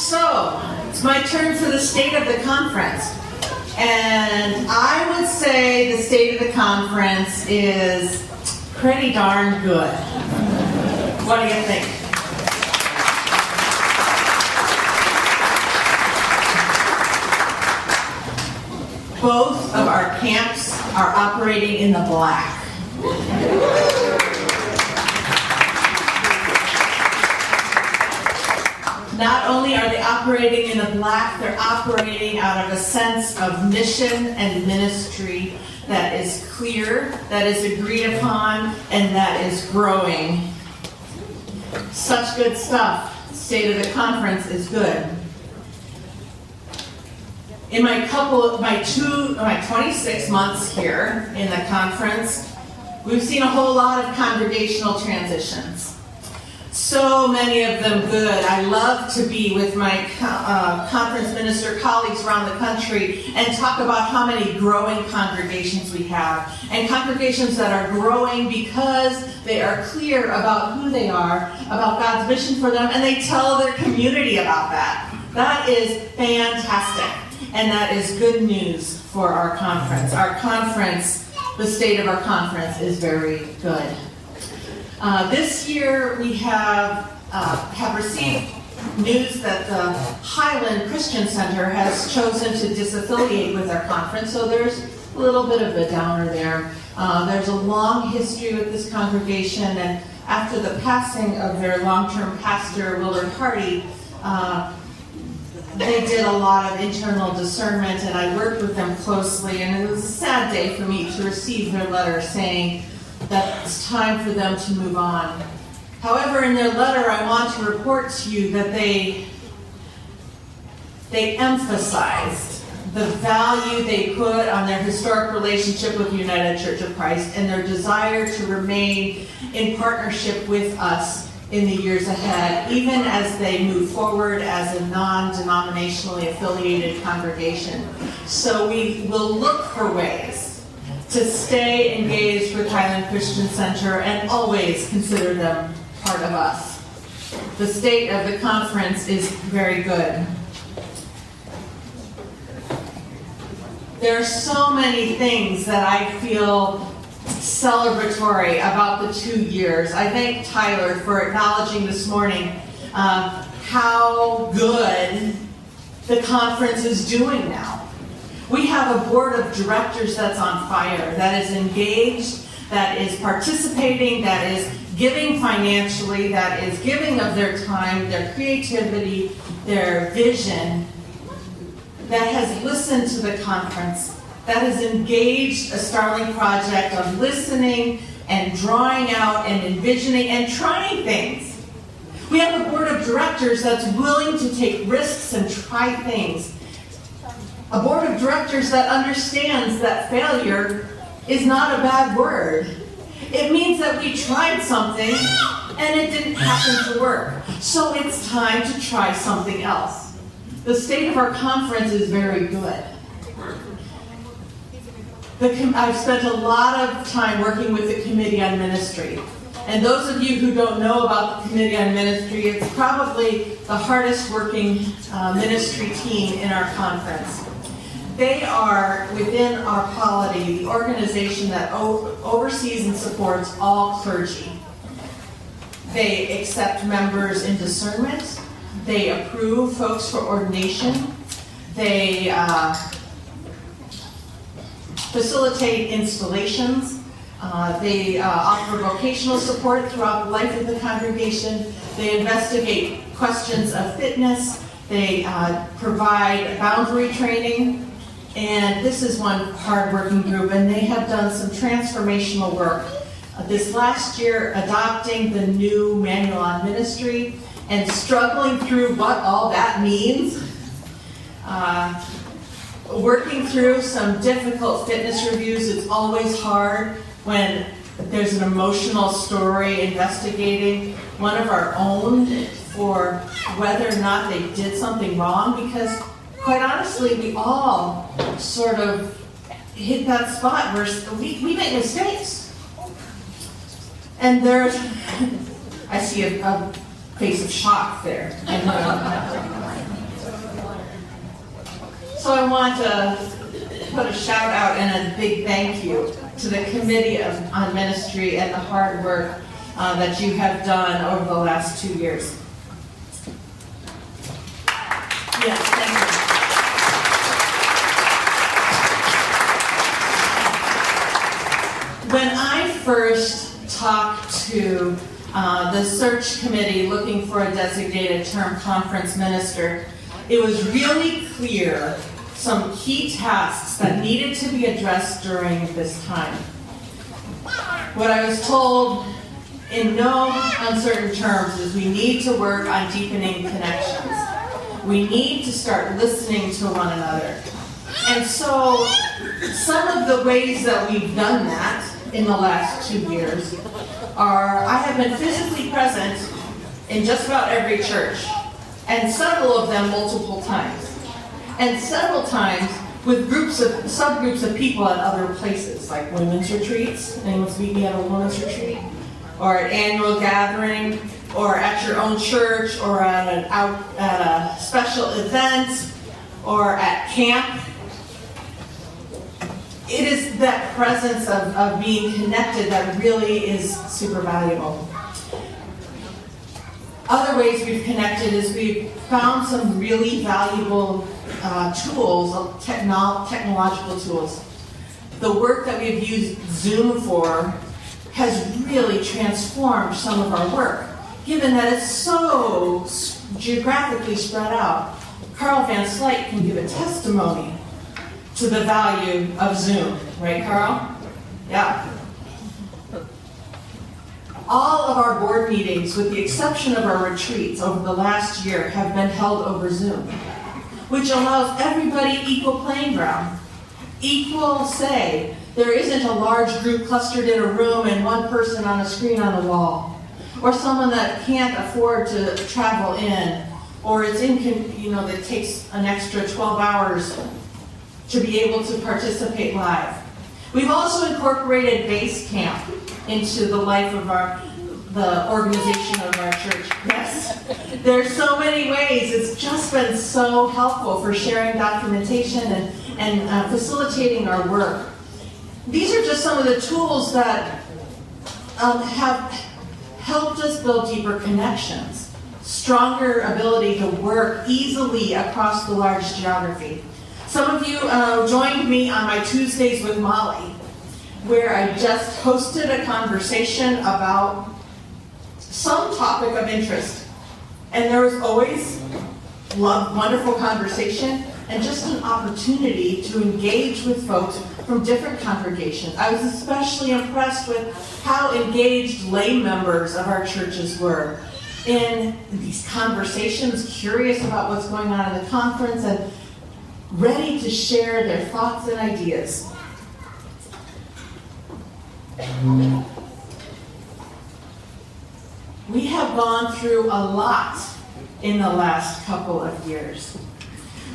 So, it's my turn for the state of the conference. And I would say the state of the conference is pretty darn good. What do you think? Both of our camps are operating in the black. Not only are they operating in the black, they're operating out of a sense of mission and ministry that is clear, that is agreed upon, and that is growing. Such good stuff. State of the conference is good. In my 26 months here in the conference, we've seen a whole lot of congregational transitions. So many of them good. I love to be with my conference minister colleagues around the country and talk about how many growing congregations we have. And congregations that are growing because they are clear about who they are, about God's mission for them, and they tell their community about that. That is fantastic. And that is good news for our conference. Our conference, the state of our conference is very good. This year we have received news that the Highland Christian Center has chosen to disaffiliate with our conference, so there's a little bit of a downer there. There's a long history with this congregation, and after the passing of their long-term pastor, Willard Hardy, they did a lot of internal discernment, and I worked with them closely, and it was a sad day for me to receive their letter saying that it's time for them to move on. However, in their letter, I want to report to you that they emphasized the value they put on their historic relationship with the United Church of Christ and their desire to remain in partnership with us in the years ahead, even as they move forward as a non-denominationally affiliated congregation. So we will look for ways to stay engaged with Highland Christian Center and always consider them part of us. The state of the conference is very good. There are so many things that I feel celebratory about the 2 years. I thank Tyler for acknowledging this morning how good the conference is doing now. We have a board of directors that's on fire, that is engaged, that is participating, that is giving financially, that is giving of their time, their creativity, their vision, that has listened to the conference, that has engaged a Starling project of listening and drawing out and envisioning and trying things. We have a board of directors that's willing to take risks and try things. A board of directors that understands that failure is not a bad word. It means that we tried something and it didn't happen to work. So it's time to try something else. The state of our conference is very good. I've spent a lot of time working with the Committee on Ministry. And those of you who don't know about the Committee on Ministry, it's probably the hardest working ministry team in our conference. They are, within our polity, the organization that oversees and supports all clergy. They accept members in discernment. They approve folks for ordination. They facilitate installations. They offer vocational support throughout the life of the congregation. They investigate questions of fitness. They provide boundary training. And this is one hard-working group, and they have done some transformational work. This last year, adopting the new manual on ministry and struggling through what all that means. Working through some difficult fitness reviews. It's always hard when there's an emotional story investigating one of our own for whether or not they did something wrong, because quite honestly, we all sort of hit that spot where we make mistakes. And there's, I see a face of shock there. So I want to put a shout out and a big thank you to the Committee on Ministry and the hard work that you have done over the last 2 years. Yes, thank you. When I first talked to the search committee looking for a designated term conference minister, it was really clear some key tasks that needed to be addressed during this time. What I was told in no uncertain terms is we need to work on deepening connections. We need to start listening to one another. And so some of the ways that we've done that in the last 2 years are, I have been physically present in just about every church, and several of them multiple times. And several times with subgroups of people at other places, like women's retreats. Anyone's meet me at a women's retreat? Or an annual gathering, or at your own church, or at a special event, or at camp. It is that presence of being connected that really is super valuable. Other ways we've connected is we've found some really valuable tools, technological tools. The work that we've used Zoom for has really transformed some of our work, given that it's so geographically spread out. Carl Van Slyke can give a testimony to the value of Zoom, right, Carl? Yeah. All of our board meetings, with the exception of our retreats over the last year, have been held over Zoom, which allows everybody equal playing ground, equal say. There isn't a large group clustered in a room and one person on a screen on a wall, or someone that can't afford to travel in, or it's that takes an extra 12 hours to be able to participate live. We've also incorporated Base Camp into the life of the organization of our church. Yes, there's so many ways. It's just been so helpful for sharing documentation and facilitating our work. These are just some of the tools that have helped us build deeper connections, stronger ability to work easily across the large geography. Some of you joined me on my Tuesdays with Molly, where I just hosted a conversation about some topic of interest. And there was always wonderful conversation and just an opportunity to engage with folks from different congregations. I was especially impressed with how engaged lay members of our churches were in these conversations, curious about what's going on in the conference and ready to share their thoughts and ideas. We have gone through a lot in the last couple of years.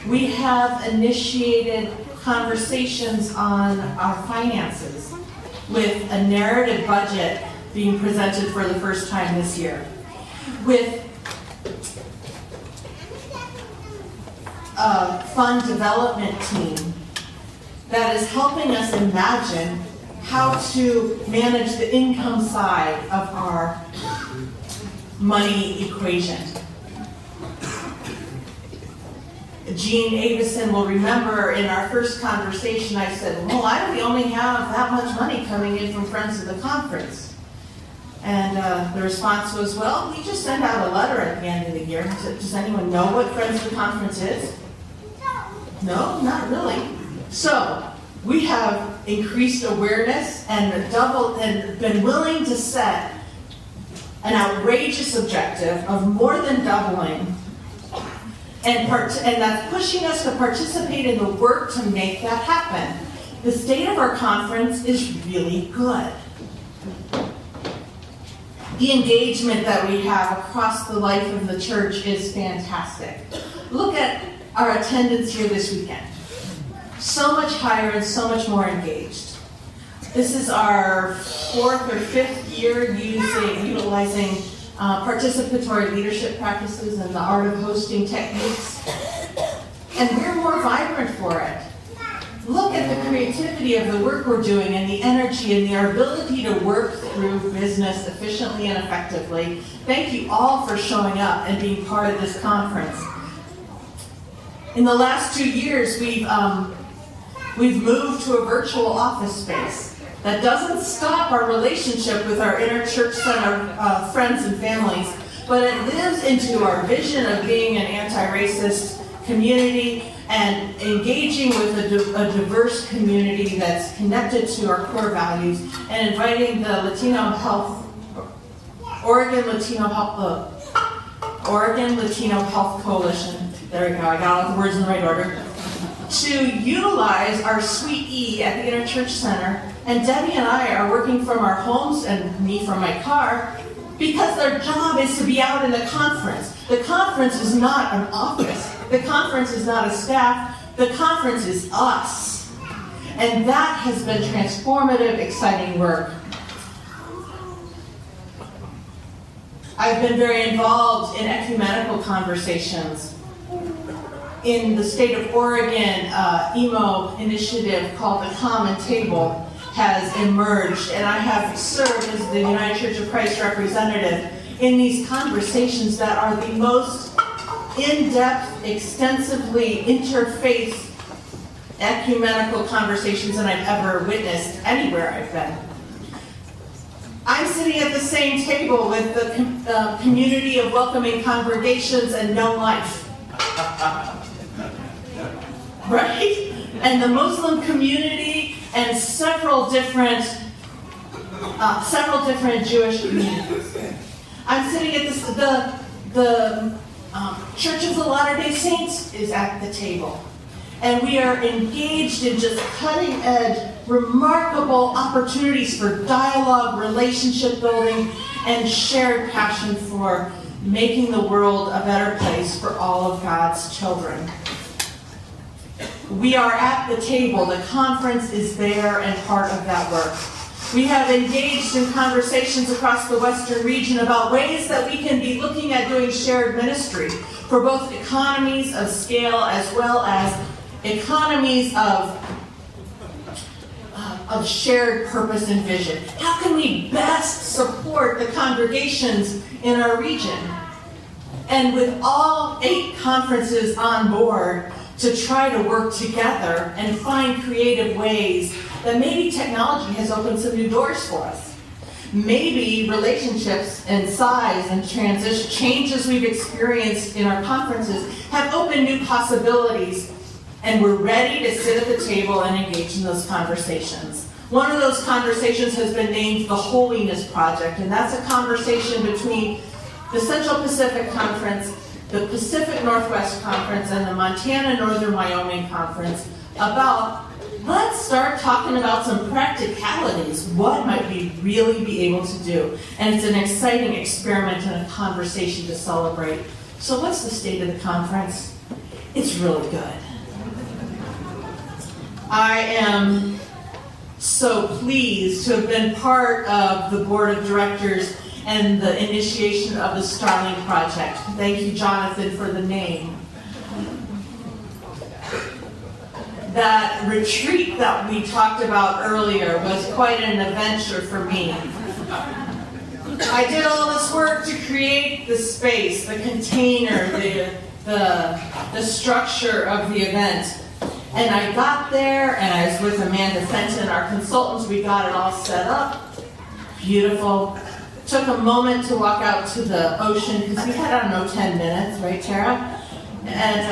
We have initiated conversations on our finances, with a narrative budget being presented for the first time this year, with a fund development team that is helping us imagine how to manage the income side of our money equation. Jean Avison will remember in our first conversation I said, well, why do we only have that much money coming in from Friends of the Conference? And the response was, well, we just send out a letter at the end of the year. Does anyone know what Friends of the Conference is? No, not really. So we have increased awareness and been willing to set an outrageous objective of more than doubling, and that's pushing us to participate in the work to make that happen. The state of our conference is really good. The engagement that we have across the life of the church is fantastic. Look at our attendance here this weekend. So much higher and so much more engaged. This is our 4th or 5th year utilizing participatory leadership practices and the art of hosting techniques. and we're more vibrant for it. Look at the creativity of the work we're doing and the energy and our ability to work through business efficiently and effectively. Thank you all for showing up and being part of this conference. In the last 2 years, we've moved to a virtual office space. That doesn't stop our relationship with our inner church center friends and families, but it lives into our vision of being an anti-racist community and engaging with a diverse community that's connected to our core values, and inviting the Oregon Latino Health Coalition, there we go, I got all the words in the right order, to utilize our Suite E at the Inner Church Center. And Debbie and I are working from our homes and me from my car, because their job is to be out in the conference. The conference is not an office. The conference is not a staff. The conference is us. And that has been transformative, exciting work. I've been very involved in ecumenical conversations. In the state of Oregon, emo initiative called the Common Table has emerged, and I have served as the United Church of Christ representative in these conversations that are the most in-depth, extensively interfaith ecumenical conversations that I've ever witnessed anywhere I've been. I'm sitting at the same table with the community of welcoming congregations and No Life. Right? And the Muslim community and several different Jewish communities. I'm sitting at the Church of the Latter-day Saints is at the table. And we are engaged in just cutting-edge, remarkable opportunities for dialogue, relationship building, and shared passion for making the world a better place for all of God's children. We are at the table. The conference is there and part of that work. We have engaged in conversations across the Western region about ways that we can be looking at doing shared ministry for both economies of scale as well as economies of shared purpose and vision. How can we best support the congregations in our region? And with all 8 conferences on board, to try to work together and find creative ways that maybe technology has opened some new doors for us. Maybe relationships and size and transition changes we've experienced in our conferences have opened new possibilities, and we're ready to sit at the table and engage in those conversations. One of those conversations has been named the Holiness Project, and that's a conversation between the Central Pacific Conference, the Pacific Northwest Conference, and the Montana Northern Wyoming Conference about, let's start talking about some practicalities. What might we really be able to do? And it's an exciting experiment and a conversation to celebrate. So what's the state of the conference? It's really good. I am so pleased to have been part of the board of directors and the initiation of the Starling Project. Thank you, Jonathan, for the name. That retreat that we talked about earlier was quite an adventure for me. I did all this work to create the space, the container, the structure of the event. And I got there, and I was with Amanda Fenton, our consultants. We got it all set up. Beautiful. Took a moment to walk out to the ocean, because we had, 10 minutes, right, Tara? And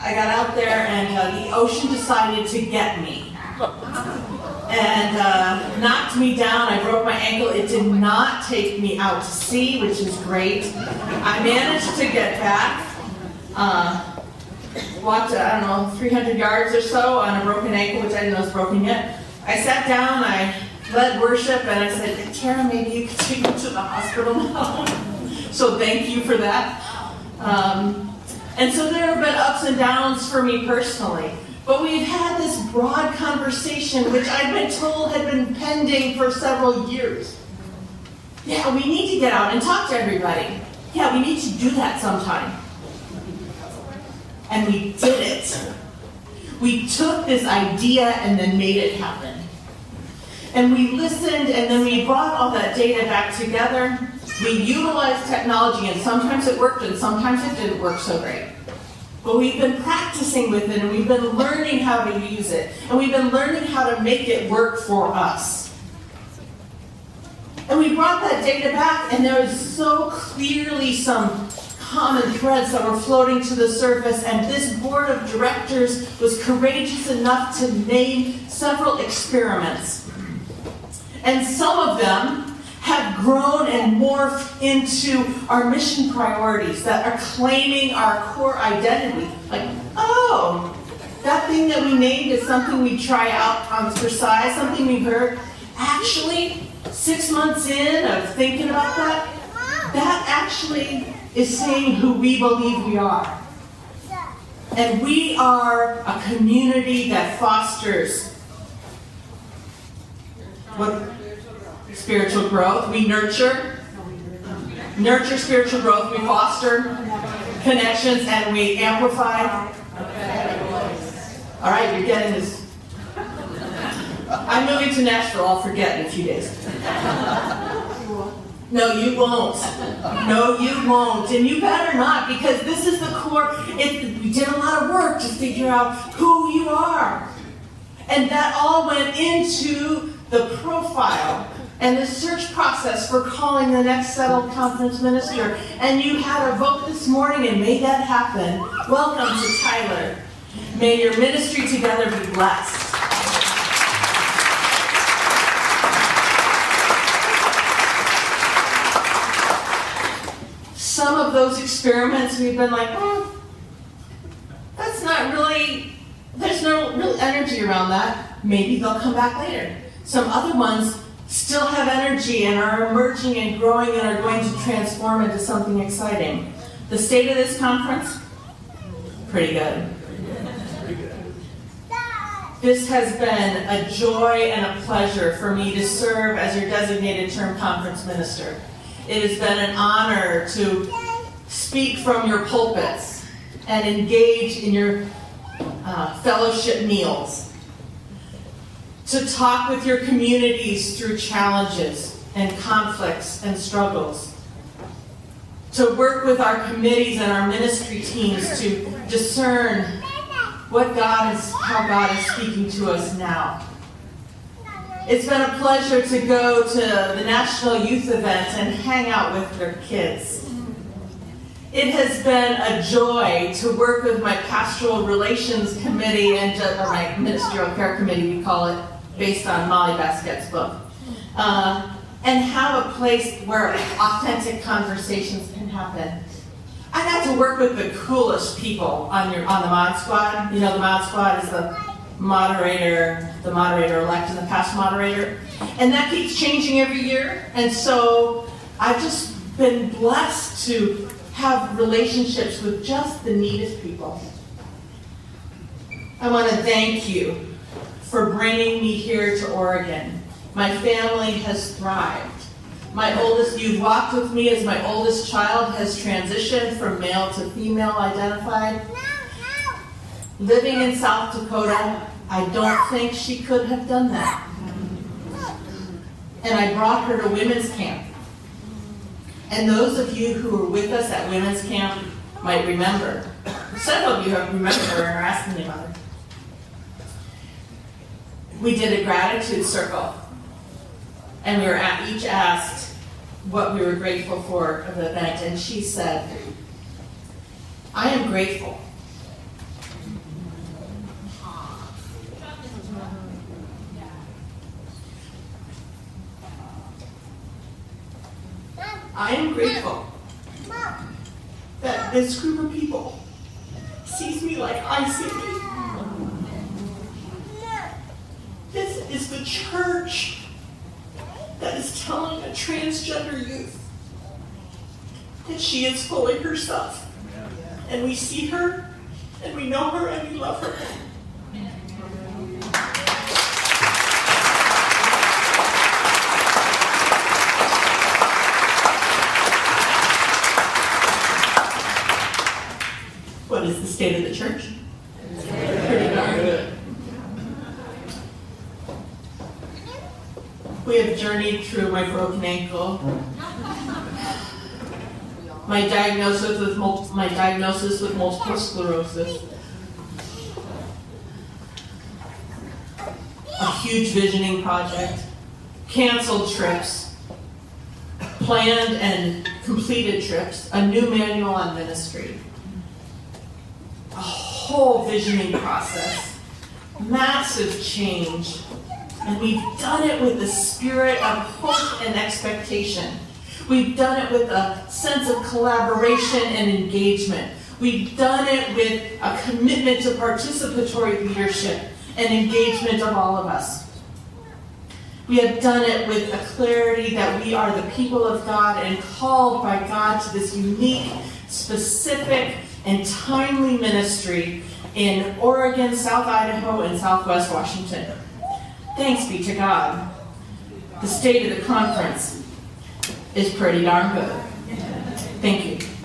I got out there, and the ocean decided to get me. And knocked me down. I broke my ankle. It did not take me out to sea, which is great. I managed to get back. Walked, 300 yards or so on a broken ankle, which I didn't know was broken yet. I sat down, I led worship, and I said, Tara, maybe you could take me to the hospital now. So thank you for that. And so there have been ups and downs for me personally. But we've had this broad conversation, which I've been told had been pending for several years. Yeah, we need to get out and talk to everybody. Yeah, we need to do that sometime. and we did it. We took this idea and then made it happen. And we listened, and then we brought all that data back together. We utilized technology, and sometimes it worked, and sometimes it didn't work so great. But we've been practicing with it, and we've been learning how to use it, and we've been learning how to make it work for us. And we brought that data back, and there was so clearly some common threads that were floating to the surface, and this board of directors was courageous enough to name several experiments. And some of them have grown and morphed into our mission priorities that are claiming our core identity. Like, oh, that thing that we named is something we try out on for size, something we've heard. Actually, 6 months in of thinking about that actually is saying who we believe we are. And we are a community that fosters what? Spiritual growth. We nurture spiritual growth. We foster connections, and we amplify. All right, you're getting this. I'm moving to Nashville. I'll forget in a few days. No, you won't. No, you won't. And you better not, because this is the core. We did a lot of work to figure out who you are. And that all went into the profile and the search process for calling the next settled conference minister. And you had a vote this morning and made that happen. Welcome to Tyler. May your ministry together be blessed. Some of those experiments we've been like, that's not really, there's no real energy around that. Maybe they'll come back later. Some other ones still have energy and are emerging and growing and are going to transform into something exciting. The state of this conference? Pretty good. This has been a joy and a pleasure for me to serve as your designated term conference minister. It has been an honor to speak from your pulpits and engage in your fellowship meals, to talk with your communities through challenges and conflicts and struggles, to work with our committees and our ministry teams to discern how God is speaking to us now. It's been a pleasure to go to the National Youth Event and hang out with their kids. It has been a joy to work with my Pastoral Relations Committee and my Ministerial Care Committee, we call it, based on Molly Baskett's book, and have a place where authentic conversations can happen. I got to work with the coolest people on the Mod Squad. You know, the Mod Squad is the moderator-elect and the past moderator. And that keeps changing every year. And so I've just been blessed to have relationships with just the neatest people. I want to thank you for bringing me here to Oregon. My family has thrived. You've walked with me as my oldest child has transitioned from male to female identified. Living in South Dakota, I don't think she could have done that. And I brought her to women's camp. And those of you who were with us at women's camp might remember. Several of you have remembered her and are asking me about her. We did a gratitude circle. And we were each asked what we were grateful for of the event. And she said, I am grateful. I am grateful that this group of people sees me like I see me. This is the church that is telling a transgender youth that she is fully herself. And we see her, and we know her, and we love her. What is the state of the church? Pretty darn good. We have journeyed through my broken ankle, my diagnosis with multiple sclerosis, a huge visioning project, canceled trips, planned and completed trips, a new manual on ministry, a whole visioning process, massive change. And we've done it with the spirit of hope and expectation. We've done it with a sense of collaboration and engagement. We've done it with a commitment to participatory leadership and engagement of all of us. We have done it with a clarity that we are the people of God and called by God to this unique, specific, and timely ministry in Oregon, South Idaho, and Southwest Washington. Thanks be to God. The state of the conference is pretty darn good. Thank you.